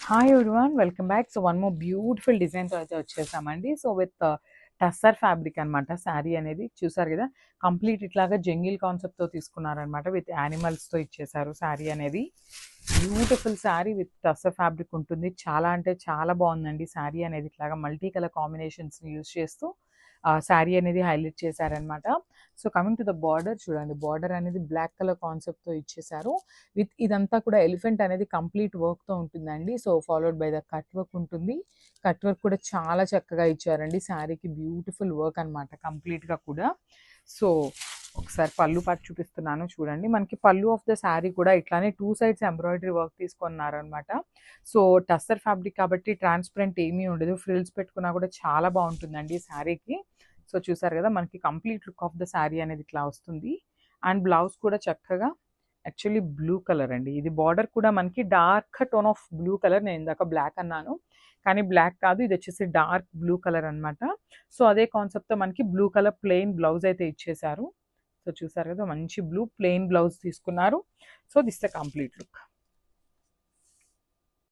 Hi everyone, welcome back. So one more beautiful డిజైన్తో అయితే వచ్చేసామండి. సో విత్ టస్సర్ ఫ్యాబ్రిక్ అనమాట. శారీ అనేది చూసారు కదా, కంప్లీట్ ఇట్లాగా జంగిల్ కాన్సెప్ట్తో తీసుకున్నారనమాట. విత్ యానిమల్స్తో ఇచ్చేసారు శారీ అనేది. Beautiful sari with tussar fabric ఉంటుంది. చాలా అంటే చాలా బాగుందండి శారీ అనేది. ఇట్లాగా మల్టీ కలర్ కాంబినేషన్స్ని యూజ్ చేస్తూ శారీ అనేది హైలైట్ చేశారనమాట. So coming to the border చూడండి, బార్డర్ అనేది బ్లాక్ కలర్ కాన్సెప్ట్తో ఇచ్చేసారు. విత్ ఇదంతా కూడా ఎలిఫెంట్ అనేది కంప్లీట్ వర్క్తో ఉంటుందండి. So followed by the cut work ఉంటుంది. కట్ వర్క్ కూడా చాలా చక్కగా ఇచ్చారండి. శారీకి బ్యూటిఫుల్ వర్క్ అనమాట కంప్లీట్గా కూడా. సో ఒకసారి పళ్ళు పాటు చూపిస్తున్నాను చూడండి. మనకి పళ్ళు ఆఫ్ ద శారీ కూడా ఇట్లానే 2 సైడ్స్ ఎంబ్రాయిడరీ వర్క్ తీసుకున్నారనమాట. సో టస్సర్ ఫ్యాబ్రిక్ కాబట్టి ట్రాన్స్పరెంట్ ఏమీ ఉండదు. ఫ్రిల్స్ పెట్టుకున్నా కూడా చాలా బాగుంటుందండి శారీకి. సో చూసారు కదా, మనకి complete look of the sari అనేది ఇట్లా వస్తుంది. అండ్ బ్లౌజ్ కూడా చక్కగా యాక్చువల్లీ బ్లూ కలర్ అండి. ఇది బార్డర్ కూడా మనకి dark tone of blue colour. నేను ఇందాక బ్లాక్ అన్నాను, కానీ బ్లాక్ కాదు, ఇది వచ్చేసి డార్క్ బ్లూ కలర్ అనమాట. సో అదే కాన్సెప్ట్తో మనకి బ్లూ కలర్ ప్లెయిన్ బ్లౌజ్ అయితే ఇచ్చేసారు. సో చూసారు కదా, మంచి బ్లూ ప్లెయిన్ బ్లౌజ్ తీసుకున్నారు. So this the complete look.